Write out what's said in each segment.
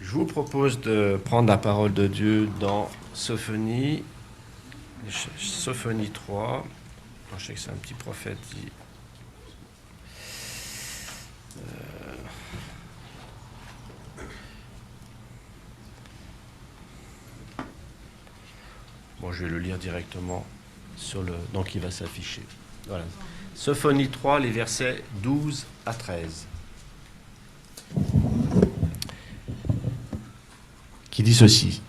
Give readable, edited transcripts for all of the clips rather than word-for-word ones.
Je vous propose de prendre la parole de Dieu dans Sophonie 3. Je sais que c'est un petit prophète. Bon, je vais le lire directement donc il va s'afficher. Voilà. Sophonie 3, les versets 12 à 13. Qui dit ceci.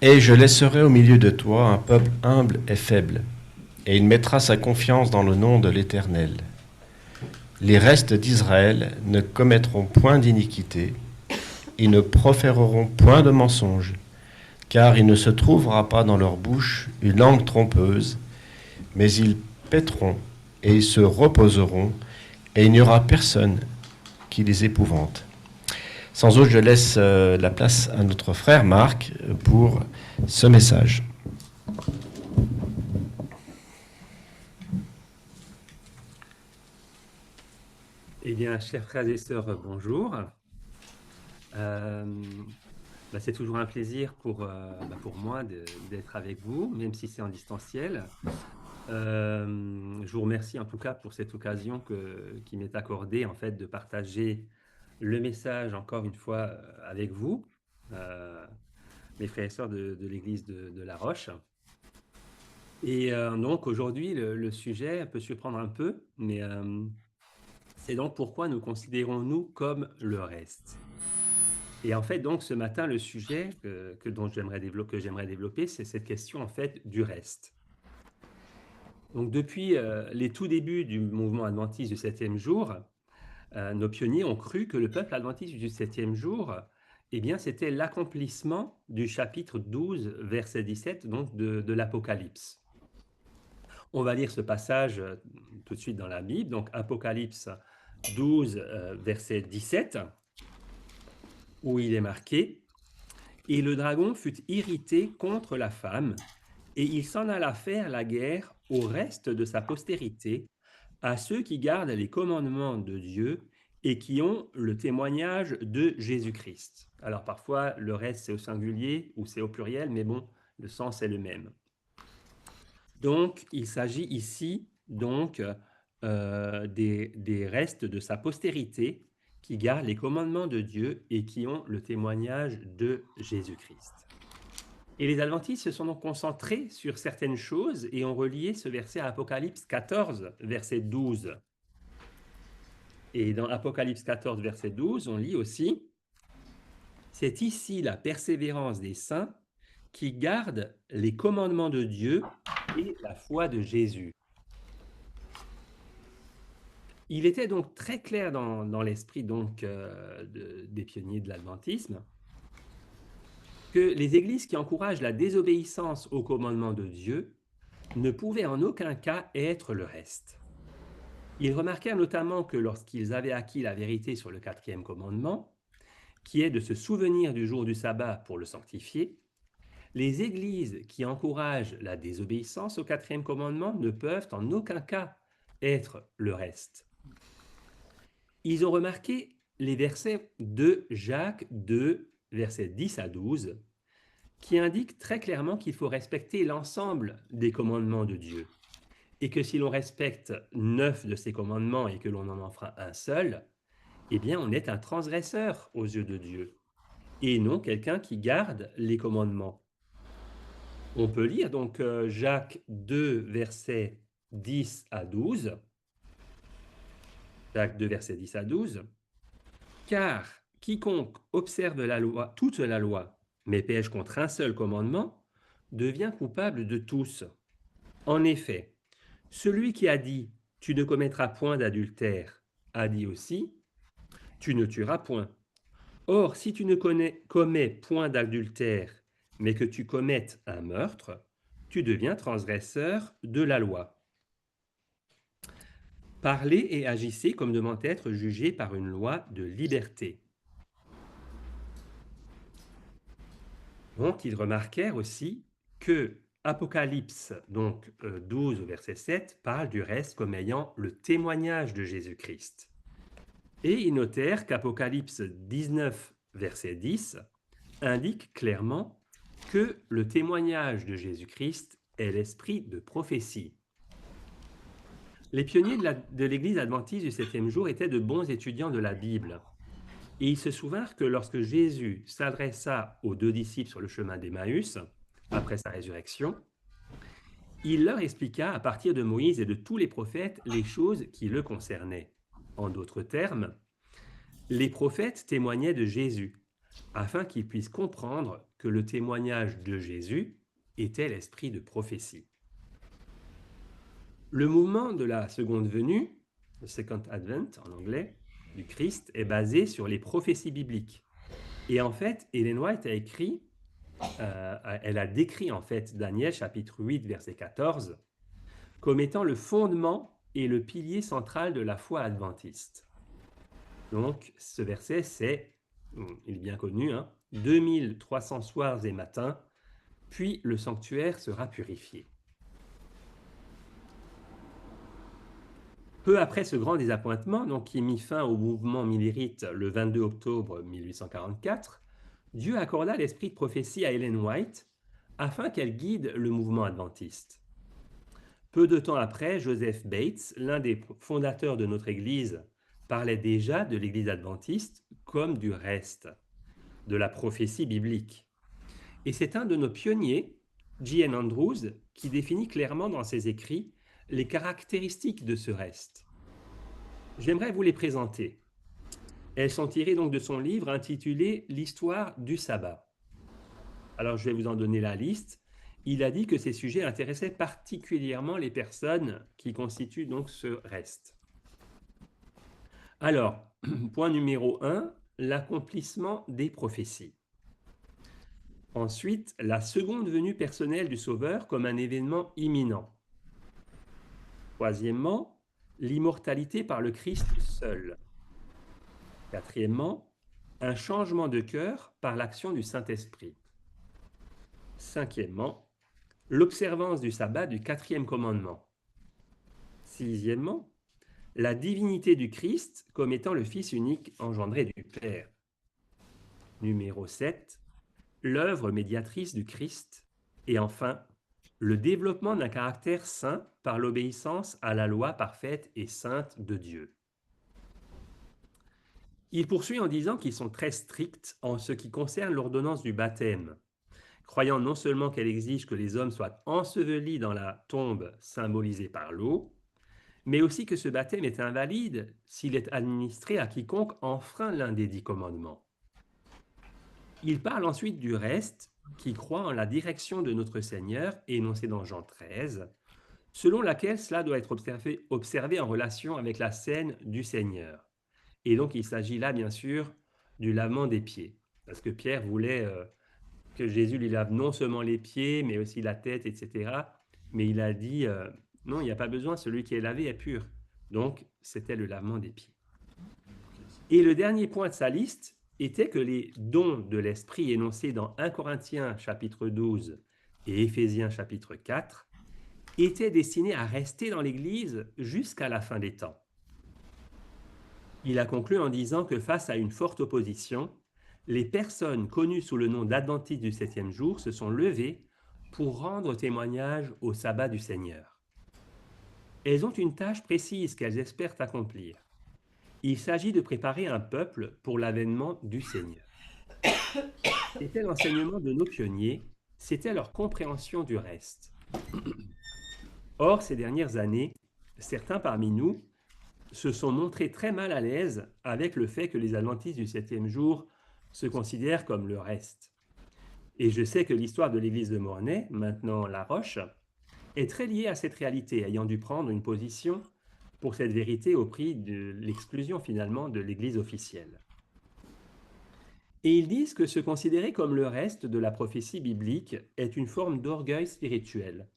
Et je laisserai au milieu de toi un peuple humble et faible, et il mettra sa confiance dans le nom de l'Éternel. Les restes d'Israël ne commettront point d'iniquité, ils ne proféreront point de mensonges, car il ne se trouvera pas dans leur bouche une langue trompeuse, mais ils paîtront et ils se reposeront, et il n'y aura personne qui les épouvante. Sans autre, je laisse la place à notre frère Marc pour ce message. Eh bien, chers frères et sœurs, bonjour. C'est toujours un plaisir pour moi d'être avec vous, même si c'est en distanciel. Je vous remercie en tout cas pour cette occasion qui m'est accordée en fait de partager le message encore une fois avec vous, euh, mes frères et sœurs de l'Église de La Roche. Et donc aujourd'hui, le sujet peut surprendre un peu, mais c'est donc pourquoi nous considérons-nous comme le reste. Et en fait, donc, ce matin, le sujet que j'aimerais développer, c'est cette question, en fait, du reste. Donc, depuis les tout débuts du mouvement adventiste du septième jour, nos pionniers ont cru que le peuple adventiste du septième jour, eh bien, c'était l'accomplissement du chapitre 12, verset 17, donc de l'Apocalypse. On va lire ce passage tout de suite dans la Bible, donc Apocalypse 12, verset 17, où il est marqué « Et le dragon fut irrité contre la femme, et il s'en alla faire la guerre au reste de sa postérité, à ceux qui gardent les commandements de Dieu et qui ont le témoignage de Jésus-Christ. » Alors parfois, le reste, c'est au singulier ou c'est au pluriel, mais bon, le sens est le même. Donc, il s'agit ici donc des restes de sa postérité qui gardent les commandements de Dieu et qui ont le témoignage de Jésus-Christ. Et les adventistes se sont donc concentrés sur certaines choses et ont relié ce verset à Apocalypse 14, verset 12. Et dans Apocalypse 14, verset 12, on lit aussi « C'est ici la persévérance des saints qui gardent les commandements de Dieu et la foi de Jésus. » Il était donc très clair dans l'esprit donc des pionniers de l'adventisme que les églises qui encouragent la désobéissance aux commandements de Dieu ne pouvaient en aucun cas être le reste. Ils remarquèrent notamment que lorsqu'ils avaient acquis la vérité sur le quatrième commandement, qui est de se souvenir du jour du sabbat pour le sanctifier, les églises qui encouragent la désobéissance au quatrième commandement ne peuvent en aucun cas être le reste. Ils ont remarqué les versets de Jacques 2, versets 10 à 12, qui indiquent très clairement qu'il faut respecter l'ensemble des commandements de Dieu. Et que si l'on respecte 9 de ces commandements et que l'on en enfreint un seul, eh bien on est un transgresseur aux yeux de Dieu, et non quelqu'un qui garde les commandements. On peut lire donc Jacques 2, versets 10 à 12. Jacques 2, versets 10 à 12. Car quiconque observe la loi, toute la loi, mais pêche contre un seul commandement, devient coupable de tous. En effet, celui qui a dit « Tu ne commettras point d'adultère » a dit aussi « Tu ne tueras point ». Or, si tu ne commets point d'adultère, mais que tu commettes un meurtre, tu deviens transgresseur de la loi. Parlez et agissez comme devant être jugés par une loi de liberté. Donc, ils remarquèrent aussi que Apocalypse donc 12, verset 7, parle du reste comme ayant le témoignage de Jésus-Christ. Et ils notèrent qu'Apocalypse 19, verset 10, indique clairement que le témoignage de Jésus-Christ est l'esprit de prophétie. Les pionniers de l'Église adventiste du septième jour étaient de bons étudiants de la Bible. Et ils se souvinrent que lorsque Jésus s'adressa aux 2 disciples sur le chemin d'Emmaüs, après sa résurrection, il leur expliqua à partir de Moïse et de tous les prophètes les choses qui le concernaient. En d'autres termes, les prophètes témoignaient de Jésus, afin qu'ils puissent comprendre que le témoignage de Jésus était l'esprit de prophétie. Le mouvement de la seconde venue, le Second Advent en anglais, du Christ est basé sur les prophéties bibliques. Et en fait, Ellen White a écrit, elle a décrit en fait Daniel chapitre 8 verset 14 comme étant le fondement et le pilier central de la foi adventiste. Donc ce verset c'est, il est bien connu, 2300 soirs et matins, puis le sanctuaire sera purifié. Peu après ce grand désappointement, donc, qui mit fin au mouvement millérite le 22 octobre 1844, Dieu accorda l'esprit de prophétie à Ellen White afin qu'elle guide le mouvement adventiste. Peu de temps après, Joseph Bates, l'un des fondateurs de notre Église, parlait déjà de l'Église adventiste comme du reste, de la prophétie biblique. Et c'est un de nos pionniers, J.N. Andrews, qui définit clairement dans ses écrits les caractéristiques de ce reste. J'aimerais vous les présenter. Elles sont tirées donc de son livre intitulé « L'histoire du sabbat ». Alors je vais vous en donner la liste. Il a dit que ces sujets intéressaient particulièrement les personnes qui constituent donc ce reste. Alors, point numéro 1, l'accomplissement des prophéties. Ensuite, la seconde venue personnelle du Sauveur comme un événement imminent. Troisièmement, l'immortalité par le Christ seul. Quatrièmement, un changement de cœur par l'action du Saint-Esprit. Cinquièmement, l'observance du sabbat du 4e commandement. Sixièmement, la divinité du Christ comme étant le Fils unique engendré du Père. Numéro 7, l'œuvre médiatrice du Christ. Et enfin, le développement d'un caractère saint par l'obéissance à la loi parfaite et sainte de Dieu. Il poursuit en disant qu'ils sont très stricts en ce qui concerne l'ordonnance du baptême, croyant non seulement qu'elle exige que les hommes soient ensevelis dans la tombe symbolisée par l'eau, mais aussi que ce baptême est invalide s'il est administré à quiconque enfreint l'un des 10 commandements. Il parle ensuite du reste, qui croit en la direction de notre Seigneur, énoncé dans Jean 13, selon laquelle cela doit être observé en relation avec la scène du Seigneur. Et donc il s'agit là, bien sûr, du lavement des pieds, parce que Pierre voulait que Jésus lui lave non seulement les pieds, mais aussi la tête, etc. Mais il a dit, non, il n'y a pas besoin, celui qui est lavé est pur. Donc, c'était le lavement des pieds. Et le dernier point de sa liste était que les dons de l'Esprit énoncés dans 1 Corinthiens chapitre 12 et Éphésiens chapitre 4 étaient destinés à rester dans l'Église jusqu'à la fin des temps. Il a conclu en disant que face à une forte opposition, les personnes connues sous le nom d'adventistes du 7e jour se sont levées pour rendre témoignage au sabbat du Seigneur. Elles ont une tâche précise qu'elles espèrent accomplir. Il s'agit de préparer un peuple pour l'avènement du Seigneur. C'était l'enseignement de nos pionniers, c'était leur compréhension du reste. Or, ces dernières années, certains parmi nous se sont montrés très mal à l'aise avec le fait que les adventistes du 7e jour se considèrent comme le reste. Et je sais que l'histoire de l'église de Mornay, maintenant La Roche, est très liée à cette réalité, ayant dû prendre une position pour cette vérité au prix de l'exclusion finalement de l'église officielle. Et ils disent que se considérer comme le reste de la prophétie biblique est une forme d'orgueil spirituel,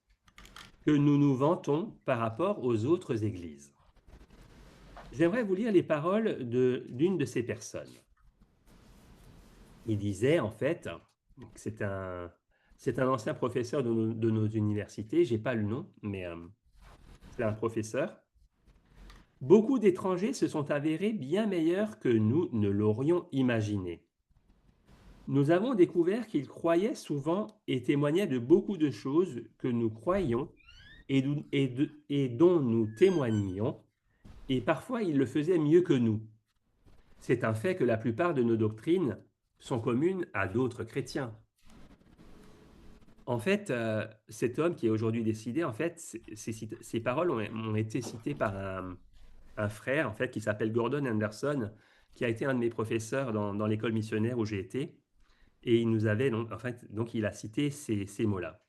que nous nous vantons par rapport aux autres églises. J'aimerais vous lire les paroles d'une de ces personnes. Il disait en fait, c'est un ancien professeur de nos universités, je n'ai pas le nom, mais c'est un professeur. Beaucoup d'étrangers se sont avérés bien meilleurs que nous ne l'aurions imaginé. Nous avons découvert qu'il croyait souvent et témoignait de beaucoup de choses que nous croyions et dont nous témoignions, et parfois il le faisait mieux que nous. C'est un fait que la plupart de nos doctrines sont communes à d'autres chrétiens. En fait, cet homme qui est aujourd'hui décédé, en fait, ces paroles ont été citées par un frère, en fait, qui s'appelle Gordon Anderson, qui a été un de mes professeurs dans l'école missionnaire où j'ai été. Et il nous avait, donc, en fait, donc il a cité ces mots-là.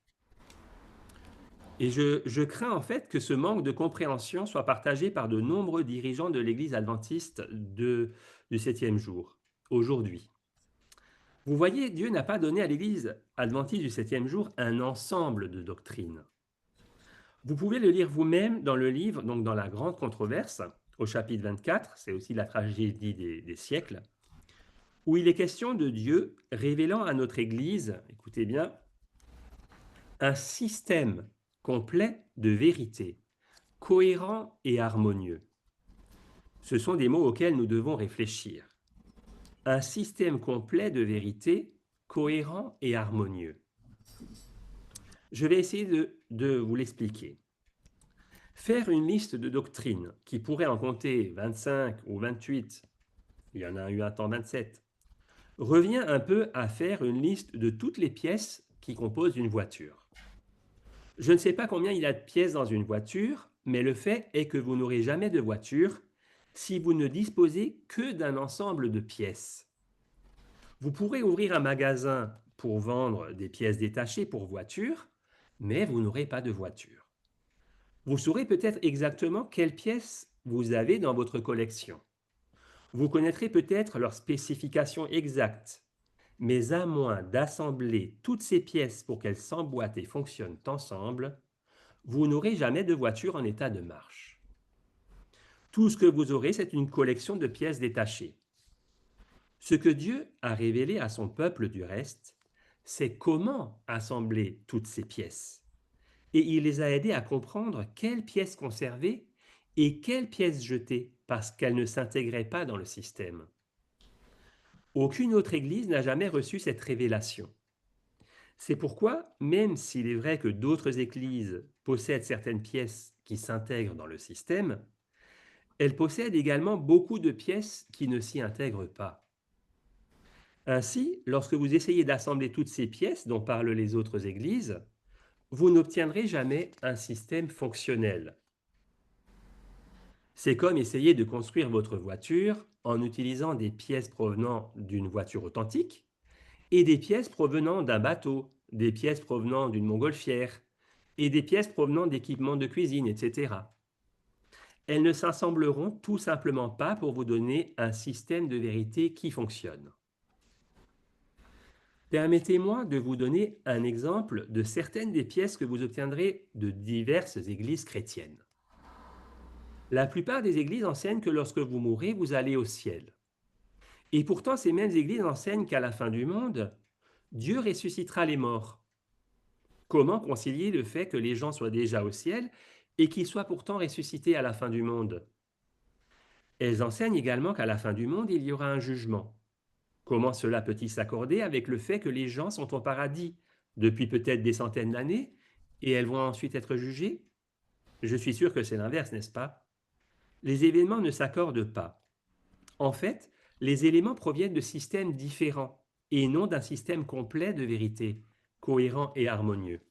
Et je crains en fait que ce manque de compréhension soit partagé par de nombreux dirigeants de l'Église adventiste du septième jour, aujourd'hui. Vous voyez, Dieu n'a pas donné à l'Église adventiste du septième jour un ensemble de doctrines. Vous pouvez le lire vous-même dans le livre, donc dans la Grande Controverse, au chapitre 24, c'est aussi la tragédie des siècles, où il est question de Dieu révélant à notre Église, écoutez bien, un système complet de vérité, cohérent et harmonieux. Ce sont des mots auxquels nous devons réfléchir. Un système complet de vérité, cohérent et harmonieux. Je vais essayer de vous l'expliquer. Faire une liste de doctrines qui pourrait en compter 25 ou 28, il y en a eu un temps 27, revient un peu à faire une liste de toutes les pièces qui composent une voiture. Je ne sais pas combien il y a de pièces dans une voiture, mais le fait est que vous n'aurez jamais de voiture si vous ne disposez que d'un ensemble de pièces. Vous pourrez ouvrir un magasin pour vendre des pièces détachées pour voiture, mais vous n'aurez pas de voiture. Vous saurez peut-être exactement quelles pièces vous avez dans votre collection. Vous connaîtrez peut-être leurs spécifications exactes, mais à moins d'assembler toutes ces pièces pour qu'elles s'emboîtent et fonctionnent ensemble, vous n'aurez jamais de voiture en état de marche. Tout ce que vous aurez, c'est une collection de pièces détachées. Ce que Dieu a révélé à son peuple du reste, c'est comment assembler toutes ces pièces. Et il les a aidés à comprendre quelles pièces conserver et quelles pièces jeter parce qu'elles ne s'intégraient pas dans le système. Aucune autre Église n'a jamais reçu cette révélation. C'est pourquoi, même s'il est vrai que d'autres Églises possèdent certaines pièces qui s'intègrent dans le système, elles possèdent également beaucoup de pièces qui ne s'y intègrent pas. Ainsi, lorsque vous essayez d'assembler toutes ces pièces dont parlent les autres Églises, vous n'obtiendrez jamais un système fonctionnel. C'est comme essayer de construire votre voiture en utilisant des pièces provenant d'une voiture authentique et des pièces provenant d'un bateau, des pièces provenant d'une montgolfière et des pièces provenant d'équipements de cuisine, etc. Elles ne s'assembleront tout simplement pas pour vous donner un système de vérité qui fonctionne. Permettez-moi de vous donner un exemple de certaines des pièces que vous obtiendrez de diverses églises chrétiennes. La plupart des églises enseignent que lorsque vous mourrez, vous allez au ciel. Et pourtant, ces mêmes églises enseignent qu'à la fin du monde, Dieu ressuscitera les morts. Comment concilier le fait que les gens soient déjà au ciel et qu'ils soient pourtant ressuscités à la fin du monde? Elles enseignent également qu'à la fin du monde, il y aura un jugement. Comment cela peut-il s'accorder avec le fait que les gens sont au paradis depuis peut-être des centaines d'années et elles vont ensuite être jugées? Je suis sûr que c'est l'inverse, n'est-ce pas? Les événements ne s'accordent pas. En fait, les éléments proviennent de systèmes différents et non d'un système complet de vérité, cohérent et harmonieux.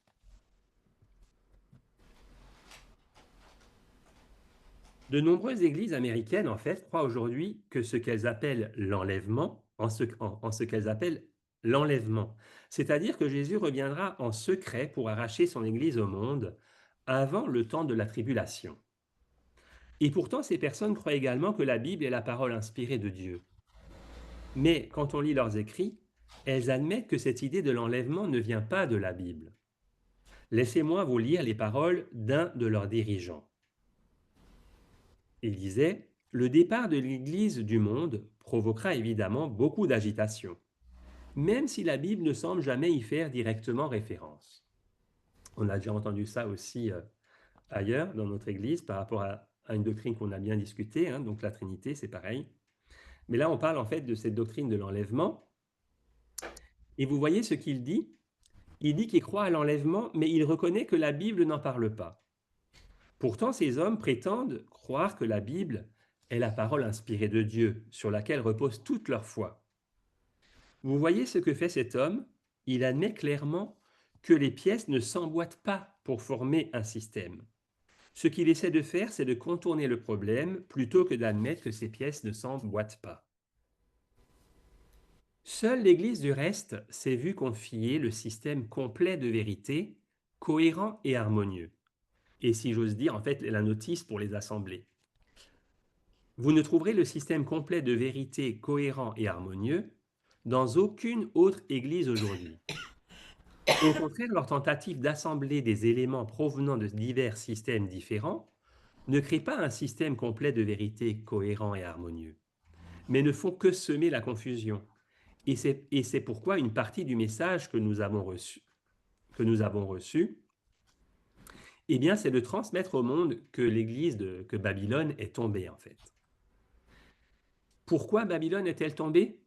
De nombreuses églises américaines, en fait, croient aujourd'hui que ce qu'elles appellent l'enlèvement, en ce qu'elles appellent l'enlèvement, c'est-à-dire que Jésus reviendra en secret pour arracher son Église au monde avant le temps de la tribulation. Et pourtant, ces personnes croient également que la Bible est la parole inspirée de Dieu. Mais quand on lit leurs écrits, elles admettent que cette idée de l'enlèvement ne vient pas de la Bible. Laissez-moi vous lire les paroles d'un de leurs dirigeants. Il disait: « Le départ de l'Église du monde provoquera évidemment beaucoup d'agitation, même si la Bible ne semble jamais y faire directement référence. » On a déjà entendu ça aussi ailleurs dans notre Église par rapport à une doctrine qu'on a bien discutée, hein, donc la Trinité, c'est pareil. Mais là, on parle en fait de cette doctrine de l'enlèvement. Et vous voyez ce qu'il dit? Il dit qu'il croit à l'enlèvement, mais il reconnaît que la Bible n'en parle pas. Pourtant, ces hommes prétendent croire que la Bible est la parole inspirée de Dieu, sur laquelle repose toute leur foi. Vous voyez ce que fait cet homme? Il admet clairement que les pièces ne s'emboîtent pas pour former un système. Ce qu'il essaie de faire, c'est de contourner le problème plutôt que d'admettre que ces pièces ne s'emboîtent pas. Seule l'Église du reste s'est vue confier le système complet de vérité, cohérent et harmonieux. Et si j'ose dire, en fait, la notice pour les assemblées. Vous ne trouverez le système complet de vérité, cohérent et harmonieux dans aucune autre Église aujourd'hui. Au contraire, leur tentative d'assembler des éléments provenant de divers systèmes différents ne crée pas un système complet de vérité cohérent et harmonieux, mais ne font que semer la confusion. Et c'est pourquoi une partie du message que nous avons reçu, eh bien, c'est de transmettre au monde que l'église que Babylone est tombée, en fait. Pourquoi Babylone est-elle tombée?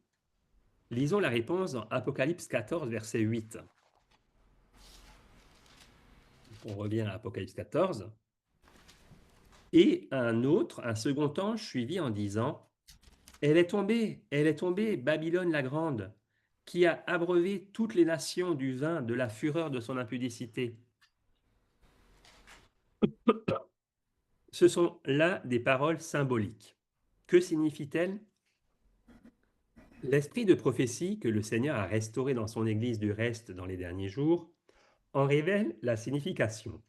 Lisons la réponse dans Apocalypse 14, verset 8. On revient à Apocalypse 14. Et un second ange suivit en disant, elle est tombée, Babylone la grande, qui a abreuvé toutes les nations du vin de la fureur de son impudicité. Ce sont là des paroles symboliques. Que signifient-elles? L'esprit de prophétie que le Seigneur a restauré dans son Église du reste dans les derniers jours en révèle la signification.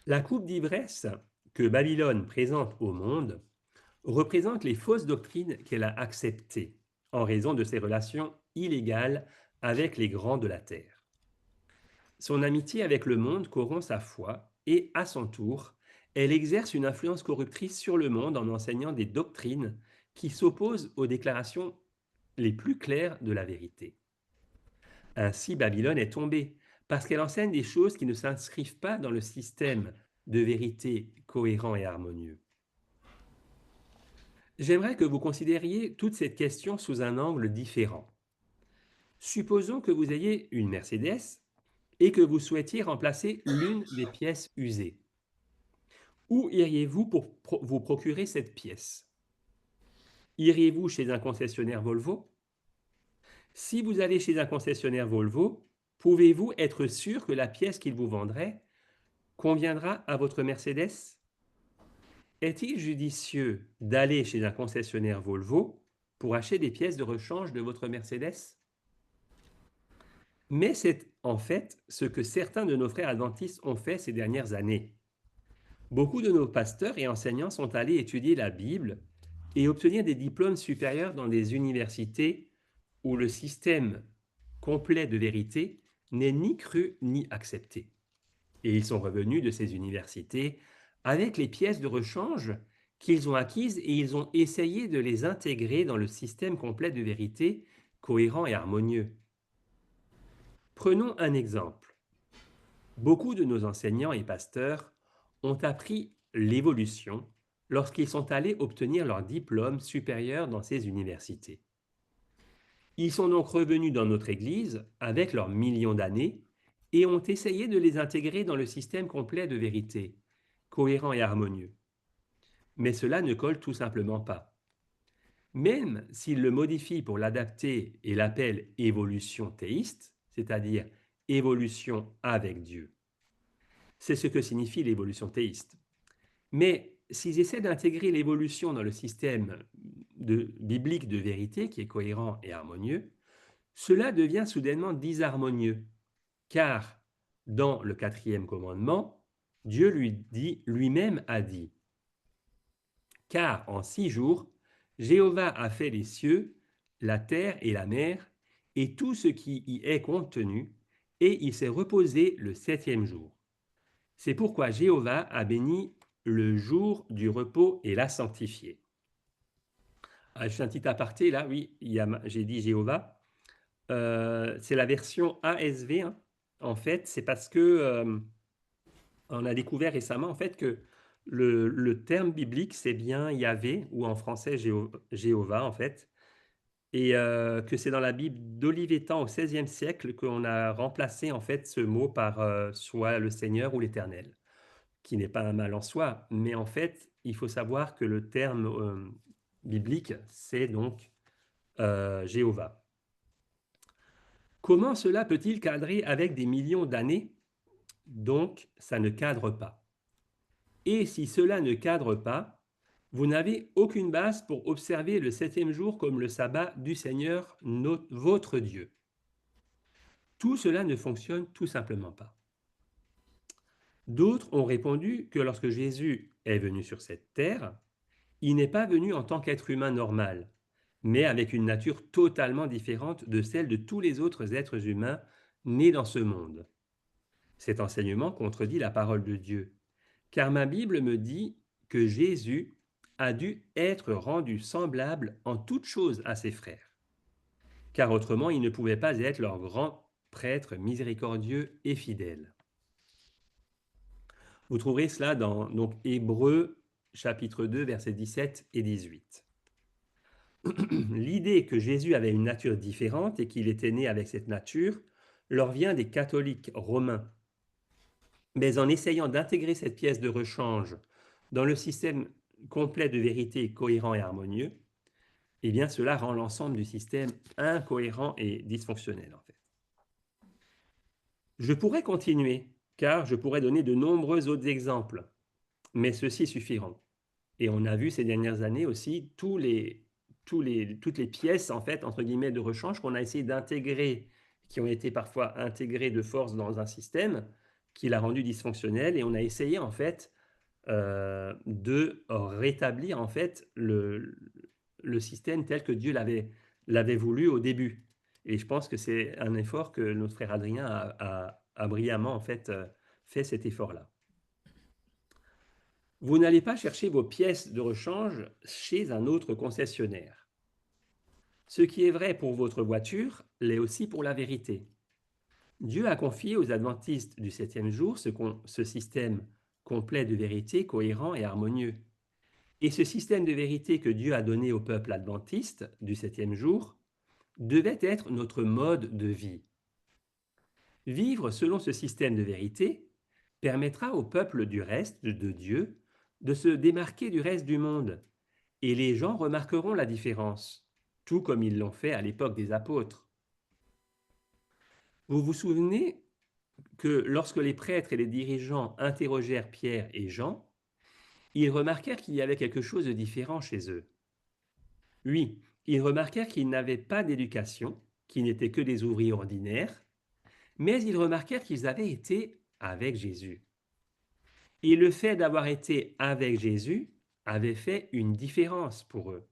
La coupe d'ivresse que Babylone présente au monde représente les fausses doctrines qu'elle a acceptées en raison de ses relations illégales avec les grands de la terre. Son amitié avec le monde corrompt sa foi et, à son tour, elle exerce une influence corruptrice sur le monde en enseignant des doctrines qui s'opposent aux déclarations les plus claires de la vérité. Ainsi, Babylone est tombée, parce qu'elle enseigne des choses qui ne s'inscrivent pas dans le système de vérité cohérent et harmonieux. J'aimerais que vous considériez toute cette question sous un angle différent. Supposons que vous ayez une Mercedes et que vous souhaitiez remplacer l'une des pièces usées. Où iriez-vous pour vous procurer cette pièce? Iriez-vous chez un concessionnaire Volvo? Si vous allez chez un concessionnaire Volvo, pouvez-vous être sûr que la pièce qu'il vous vendrait conviendra à votre Mercedes? Est-il judicieux d'aller chez un concessionnaire Volvo pour acheter des pièces de rechange de votre Mercedes? Mais c'est en fait ce que certains de nos frères adventistes ont fait ces dernières années. Beaucoup de nos pasteurs et enseignants sont allés étudier la Bible et obtenir des diplômes supérieurs dans des universités où le système complet de vérité n'est ni cru ni accepté. Et ils sont revenus de ces universités avec les pièces de rechange qu'ils ont acquises et ils ont essayé de les intégrer dans le système complet de vérité cohérent et harmonieux. Prenons un exemple. Beaucoup de nos enseignants et pasteurs ont appris l'évolution lorsqu'ils sont allés obtenir leur diplôme supérieur dans ces universités. Ils sont donc revenus dans notre Église avec leurs millions d'années et ont essayé de les intégrer dans le système complet de vérité, cohérent et harmonieux. Mais cela ne colle tout simplement pas. Même s'ils le modifient pour l'adapter et l'appellent évolution théiste, c'est-à-dire évolution avec Dieu. C'est ce que signifie l'évolution théiste. Mais s'ils essaient d'intégrer l'évolution dans le système biblique de vérité qui est cohérent et harmonieux, cela devient soudainement disharmonieux, car dans le 4e commandement, Dieu lui-même a dit, car en 6 jours, Jéhovah a fait les cieux, la terre et la mer, et tout ce qui y est contenu, et il s'est reposé le 7e jour. C'est pourquoi Jéhovah a béni le jour du repos et l'a sanctifié. Je fais un petit aparté là, oui, j'ai dit Jéhovah. C'est la version ASV, hein. En fait, c'est parce que on a découvert récemment en fait que le terme biblique c'est bien Yahvé ou en français Jéhovah en fait. et que c'est dans la Bible d'Olivetan au XVIe siècle qu'on a remplacé en fait ce mot par soit le Seigneur ou l'Éternel, qui n'est pas un mal en soi, mais en fait, il faut savoir que le terme biblique, c'est donc Jéhovah. Comment cela peut-il cadrer avec des millions d'années? Donc, ça ne cadre pas. Et si cela ne cadre pas, vous n'avez aucune base pour observer le septième jour comme le sabbat du Seigneur, votre Dieu. Tout cela ne fonctionne tout simplement pas. D'autres ont répondu que lorsque Jésus est venu sur cette terre, il n'est pas venu en tant qu'être humain normal, mais avec une nature totalement différente de celle de tous les autres êtres humains nés dans ce monde. Cet enseignement contredit la parole de Dieu, car ma Bible me dit que Jésus a dû être rendu semblable en toutes choses à ses frères, car autrement il ne pouvait pas être leur grand prêtre miséricordieux et fidèle. Vous trouverez cela dans donc, Hébreux chapitre 2, versets 17 et 18. L'idée que Jésus avait une nature différente et qu'il était né avec cette nature leur vient des catholiques romains. Mais en essayant d'intégrer cette pièce de rechange dans le système complet de vérité cohérent et harmonieux, eh bien cela rend l'ensemble du système incohérent et dysfonctionnel en fait. Je pourrais continuer, car je pourrais donner de nombreux autres exemples, mais ceux-ci suffiront. Et on a vu ces dernières années aussi toutes les pièces, en fait, entre guillemets, de rechange qu'on a essayé d'intégrer, qui ont été parfois intégrées de force dans un système qui l'a rendu dysfonctionnel. Et on a essayé, en fait, de rétablir, en fait, le système tel que Dieu l'avait voulu au début. Et je pense que c'est un effort que notre frère Adrien a brillamment, en fait, fait cet effort-là. Vous n'allez pas chercher vos pièces de rechange chez un autre concessionnaire. Ce qui est vrai pour votre voiture l'est aussi pour la vérité. Dieu a confié aux adventistes du septième jour ce système complet de vérité, cohérent et harmonieux. Et ce système de vérité que Dieu a donné au peuple adventiste du septième jour devait être notre mode de vie. Vivre selon ce système de vérité permettra au peuple du reste de Dieu de se démarquer du reste du monde, et les gens remarqueront la différence, tout comme ils l'ont fait à l'époque des apôtres. Vous vous souvenez que lorsque les prêtres et les dirigeants interrogèrent Pierre et Jean, ils remarquèrent qu'il y avait quelque chose de différent chez eux. Oui, ils remarquèrent qu'ils n'avaient pas d'éducation, qu'ils n'étaient que des ouvriers ordinaires, mais ils remarquèrent qu'ils avaient été avec Jésus. Et le fait d'avoir été avec Jésus avait fait une différence pour eux.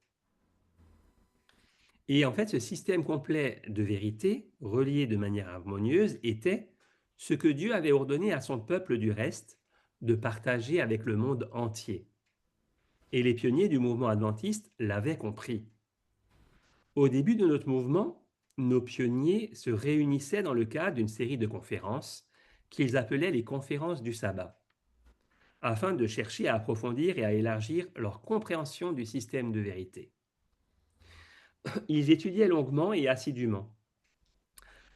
Et en fait, ce système complet de vérité, relié de manière harmonieuse, était ce que Dieu avait ordonné à son peuple du reste de partager avec le monde entier. Et les pionniers du mouvement adventiste l'avaient compris. Au début de notre mouvement, nos pionniers se réunissaient dans le cadre d'une série de conférences qu'ils appelaient les conférences du sabbat, afin de chercher à approfondir et à élargir leur compréhension du système de vérité. Ils étudiaient longuement et assidûment.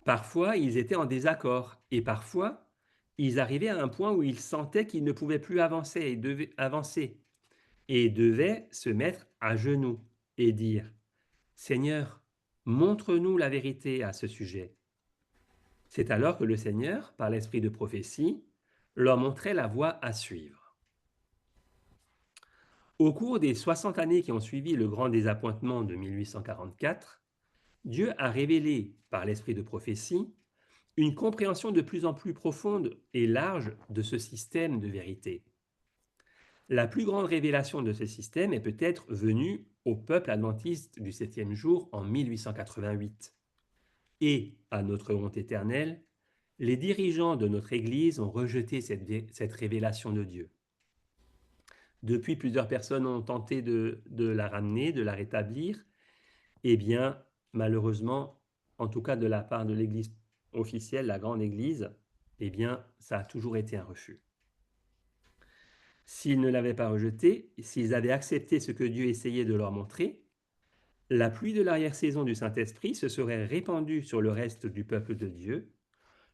Parfois, ils étaient en désaccord et parfois, ils arrivaient à un point où ils sentaient qu'ils ne pouvaient plus avancer et devaient se mettre à genoux et dire « Seigneur, montre-nous la vérité à ce sujet ». C'est alors que le Seigneur, par l'esprit de prophétie, leur montrait la voie à suivre. Au cours des 60 années qui ont suivi le grand désappointement de 1844, Dieu a révélé, par l'esprit de prophétie, une compréhension de plus en plus profonde et large de ce système de vérité. La plus grande révélation de ce système est peut-être venue au peuple adventiste du septième jour en 1888. Et, à notre honte éternelle, les dirigeants de notre Église ont rejeté cette révélation de Dieu. Depuis, plusieurs personnes ont tenté de la ramener, de la rétablir. Eh bien, malheureusement, en tout cas de la part de l'Église officielle, la grande Église, eh bien, ça a toujours été un refus. S'ils ne l'avaient pas rejeté, s'ils avaient accepté ce que Dieu essayait de leur montrer, La pluie de l'arrière-saison du Saint-Esprit se serait répandue sur le reste du peuple de Dieu.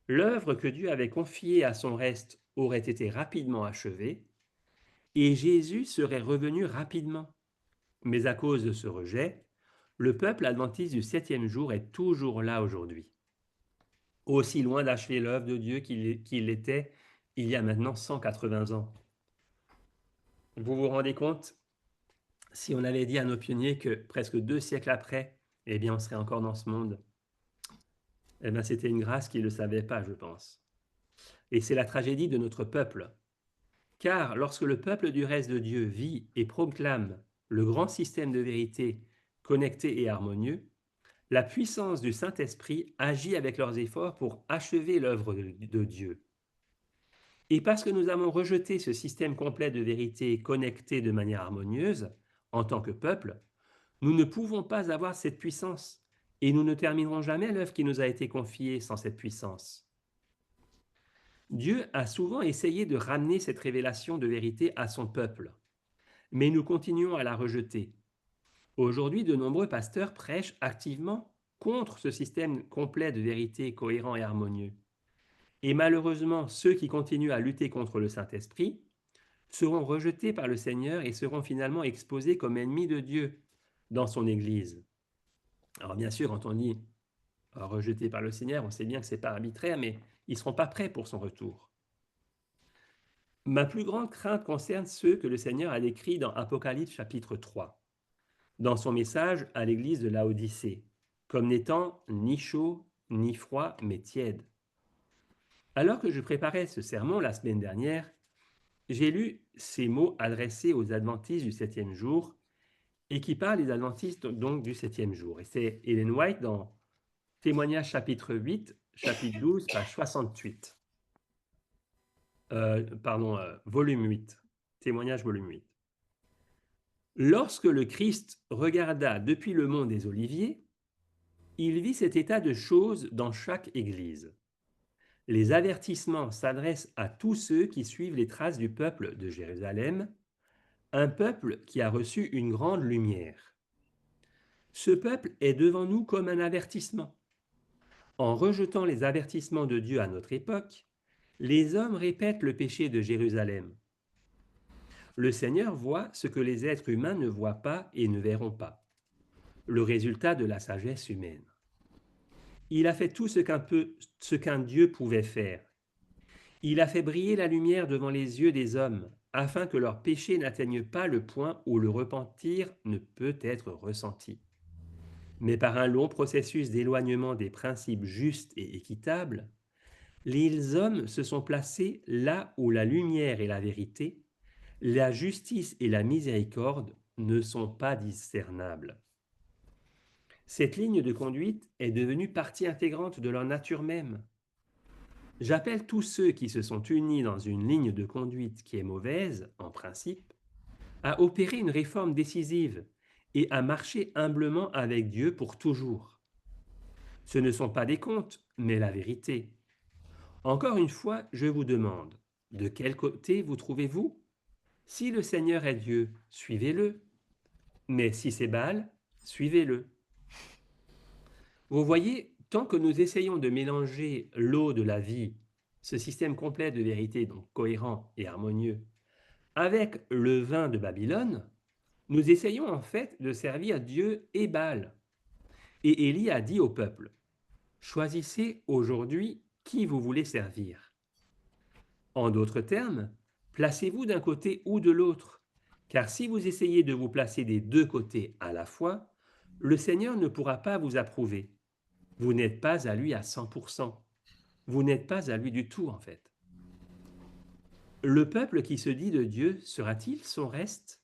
L'œuvre que Dieu avait confiée à son reste aurait été rapidement achevée, et Jésus serait revenu rapidement. Mais à cause de ce rejet, le peuple adventiste du 7e jour est toujours là aujourd'hui, aussi loin d'achever l'œuvre de Dieu qu'il l'était il y a maintenant 180 ans. Vous vous rendez compte, si on avait dit à nos pionniers que presque 2 siècles après, eh bien on serait encore dans ce monde, eh bien c'était une grâce qu'ils ne le savaient pas, je pense. Et c'est la tragédie de notre peuple. Car lorsque le peuple du reste de Dieu vit et proclame le grand système de vérité connecté et harmonieux, la puissance du Saint-Esprit agit avec leurs efforts pour achever l'œuvre de Dieu. Et parce que nous avons rejeté ce système complet de vérité connecté de manière harmonieuse, en tant que peuple, nous ne pouvons pas avoir cette puissance et nous ne terminerons jamais l'œuvre qui nous a été confiée sans cette puissance. Dieu a souvent essayé de ramener cette révélation de vérité à son peuple, mais nous continuons à la rejeter. Aujourd'hui, de nombreux pasteurs prêchent activement contre ce système complet de vérité cohérent et harmonieux. Et malheureusement, ceux qui continuent à lutter contre le Saint-Esprit seront rejetés par le Seigneur et seront finalement exposés comme ennemis de Dieu dans son Église. Alors bien sûr, quand on dit rejetés par le Seigneur, on sait bien que ce n'est pas arbitraire, mais ils ne seront pas prêts pour son retour. Ma plus grande crainte concerne ceux que le Seigneur a décrits dans Apocalypse chapitre 3, dans son message à l'église de Laodicée, comme n'étant ni chaud ni froid, mais tiède. Alors que je préparais ce sermon la semaine dernière, j'ai lu ces mots adressés aux adventistes du 7e jour et qui parlent des adventistes donc du 7e jour. Et c'est Ellen White dans Témoignage chapitre 8, chapitre 12, page 68. Volume 8. Témoignage volume 8. Lorsque le Christ regarda depuis le mont des Oliviers, il vit cet état de choses dans chaque église. Les avertissements s'adressent à tous ceux qui suivent les traces du peuple de Jérusalem, un peuple qui a reçu une grande lumière. Ce peuple est devant nous comme un avertissement. En rejetant les avertissements de Dieu à notre époque, les hommes répètent le péché de Jérusalem. Le Seigneur voit ce que les êtres humains ne voient pas et ne verront pas, le résultat de la sagesse humaine. Il a fait tout ce qu'un Dieu pouvait faire. Il a fait briller la lumière devant les yeux des hommes, afin que leurs péchés n'atteignent pas le point où le repentir ne peut être ressenti. Mais par un long processus d'éloignement des principes justes et équitables, les hommes se sont placés là où la lumière et la vérité, la justice et la miséricorde ne sont pas discernables. Cette ligne de conduite est devenue partie intégrante de leur nature même. J'appelle tous ceux qui se sont unis dans une ligne de conduite qui est mauvaise, en principe, à opérer une réforme décisive et à marcher humblement avec Dieu pour toujours. Ce ne sont pas des contes, mais la vérité. Encore une fois, je vous demande, de quel côté vous trouvez-vous? Si le Seigneur est Dieu, suivez-le. Mais si c'est Baal, suivez-le. Vous voyez, tant que nous essayons de mélanger l'eau de la vie, ce système complet de vérité, donc cohérent et harmonieux, avec le vin de Babylone, nous essayons en fait de servir Dieu et Baal. Et Élie a dit au peuple, « Choisissez aujourd'hui qui vous voulez servir. » En d'autres termes, placez-vous d'un côté ou de l'autre, car si vous essayez de vous placer des deux côtés à la fois, le Seigneur ne pourra pas vous approuver. Vous n'êtes pas à lui à 100%. Vous n'êtes pas à lui du tout, en fait. Le peuple qui se dit de Dieu sera-t-il son reste?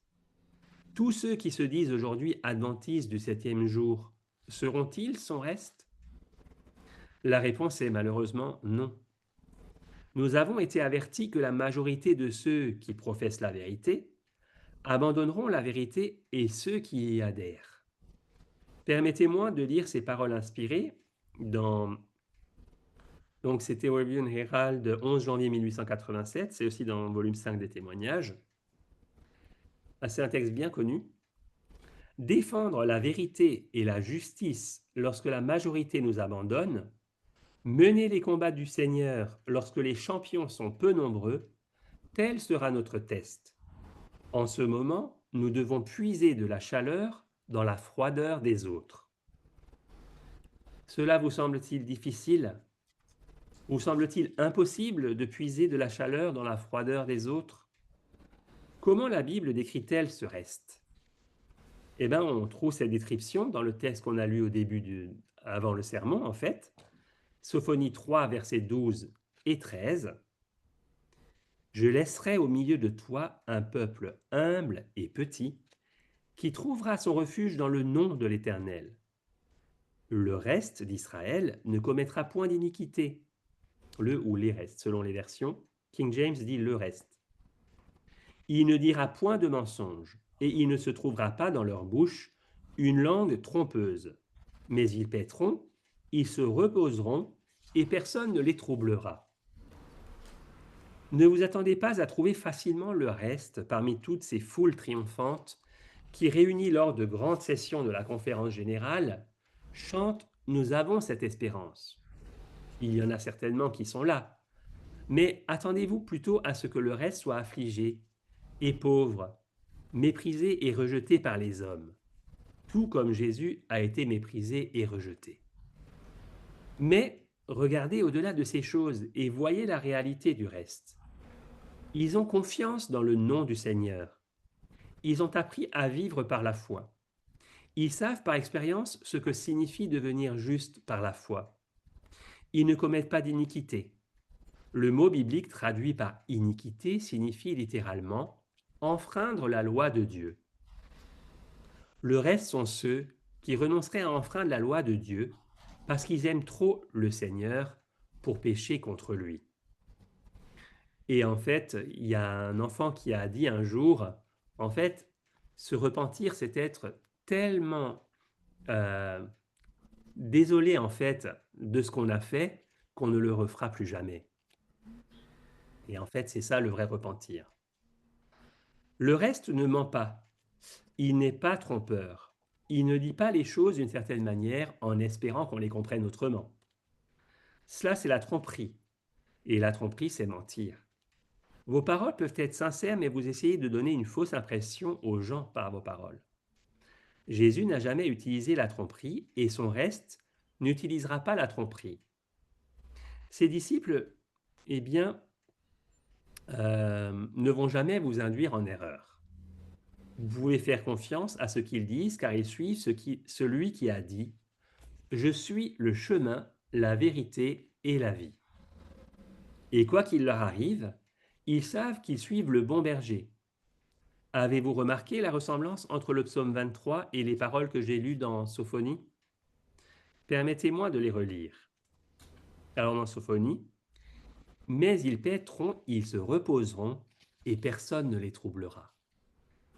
Tous ceux qui se disent aujourd'hui adventistes du 7e jour, seront-ils son reste? La réponse est malheureusement non. Nous avons été avertis que la majorité de ceux qui professent la vérité abandonneront la vérité et ceux qui y adhèrent. Permettez-moi de lire ces paroles inspirées dans... Donc c'était Review and Herald de 11 janvier 1887, c'est aussi dans volume 5 des témoignages. C'est un texte bien connu. défendre la vérité et la justice lorsque la majorité nous abandonne, mener les combats du Seigneur lorsque les champions sont peu nombreux, tel sera notre test. En ce moment, nous devons puiser de la chaleur dans la froideur des autres. Cela vous semble-t-il difficile? Vous semble-t-il impossible de puiser de la chaleur dans la froideur des autres? Comment la Bible décrit-elle ce reste? Eh bien, on trouve cette description dans le texte qu'on a lu au début avant le sermon, en fait. Sophonie 3, versets 12 et 13. « Je laisserai au milieu de toi un peuple humble et petit, qui trouvera son refuge dans le nom de l'Éternel. Le reste d'Israël ne commettra point d'iniquité. » Le ou les restes, selon les versions. King James dit le reste. « Il ne dira point de mensonge, et il ne se trouvera pas dans leur bouche une langue trompeuse. Mais ils paîtront, ils se reposeront, et personne ne les troublera. » Ne vous attendez pas à trouver facilement le reste parmi toutes ces foules triomphantes qui, réunies lors de grandes sessions de la conférence générale, chantent « Nous avons cette espérance ». Il y en a certainement qui sont là, mais attendez-vous plutôt à ce que le reste soit affligé et pauvre, méprisé et rejeté par les hommes, tout comme Jésus a été méprisé et rejeté. Mais regardez au-delà de ces choses et voyez la réalité du reste. Ils ont confiance dans le nom du Seigneur. Ils ont appris à vivre par la foi. Ils savent par expérience ce que signifie devenir juste par la foi. Ils ne commettent pas d'iniquité. Le mot biblique traduit par iniquité signifie littéralement enfreindre la loi de Dieu. Le reste sont ceux qui renonceraient à enfreindre la loi de Dieu parce qu'ils aiment trop le Seigneur pour pécher contre lui. Et en fait, il y a un enfant qui a dit un jour, en fait, se repentir, c'est être tellement désolé en fait de ce qu'on a fait qu'on ne le refera plus jamais. Et en fait, c'est ça le vrai repentir. Le reste ne ment pas. Il n'est pas trompeur. Il ne dit pas les choses d'une certaine manière en espérant qu'on les comprenne autrement. Cela, c'est la tromperie. Et la tromperie, c'est mentir. Vos paroles peuvent être sincères, mais vous essayez de donner une fausse impression aux gens par vos paroles. Jésus n'a jamais utilisé la tromperie et son reste n'utilisera pas la tromperie. Ses disciples, eh bien, ne vont jamais vous induire en erreur. Vous pouvez faire confiance à ce qu'ils disent car ils suivent celui qui a dit « Je suis le chemin, la vérité et la vie ». Et quoi qu'il leur arrive, ils savent qu'ils suivent le bon berger. Avez-vous remarqué la ressemblance entre le psaume 23 et les paroles que j'ai lues dans Sophonie? Permettez-moi de les relire. Alors dans Sophonie, « Mais ils paîtront, ils se reposeront, et personne ne les troublera. »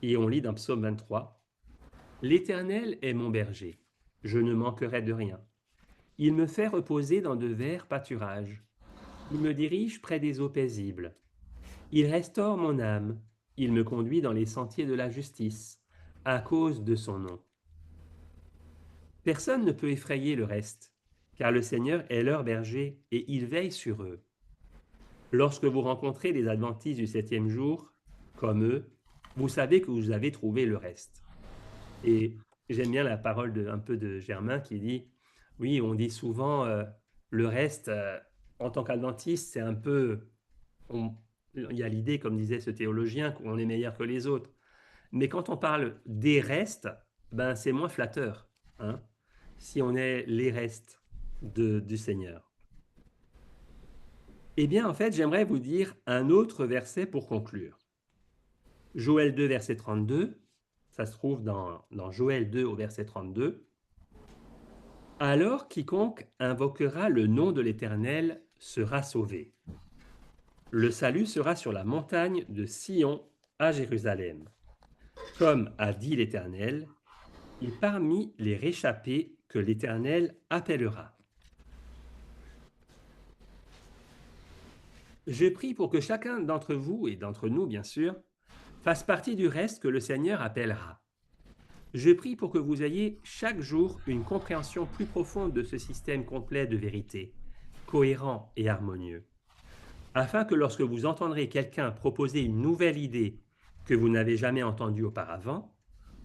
Et on lit dans psaume 23, « L'Éternel est mon berger, je ne manquerai de rien. Il me fait reposer dans de verts pâturages. Il me dirige près des eaux paisibles. Il restaure mon âme. Il me conduit dans les sentiers de la justice, à cause de son nom. » Personne ne peut effrayer le reste, car le Seigneur est leur berger et il veille sur eux. Lorsque vous rencontrez les adventistes du 7e jour, comme eux, vous savez que vous avez trouvé le reste. Et j'aime bien la parole un peu de Germain qui dit, oui, on dit souvent le reste, en tant qu'adventiste, c'est un peu... il y a l'idée, comme disait ce théologien, qu'on est meilleur que les autres. Mais quand on parle des restes, ben, c'est moins flatteur, hein, si on est les restes du Seigneur. Eh bien, en fait, j'aimerais vous dire un autre verset pour conclure. Joël 2, verset 32, ça se trouve dans Joël 2 au verset 32. « Alors quiconque invoquera le nom de l'Éternel sera sauvé. Le salut sera sur la montagne de Sion à Jérusalem. Comme a dit l'Éternel, et parmi les réchappés que l'Éternel appellera. » Je prie pour que chacun d'entre vous, et d'entre nous bien sûr, fasse partie du reste que le Seigneur appellera. Je prie pour que vous ayez chaque jour une compréhension plus profonde de ce système complet de vérité, cohérent et harmonieux, afin que lorsque vous entendrez quelqu'un proposer une nouvelle idée que vous n'avez jamais entendue auparavant,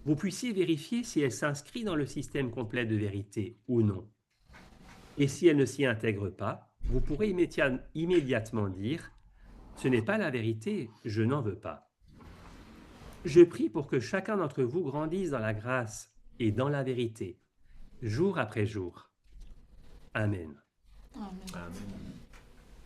vous puissiez vérifier si elle s'inscrit dans le système complet de vérité ou non. Et si elle ne s'y intègre pas, vous pourrez immédiatement dire « Ce n'est pas la vérité, je n'en veux pas ». Je prie pour que chacun d'entre vous grandisse dans la grâce et dans la vérité, jour après jour. Amen. Amen. Amen.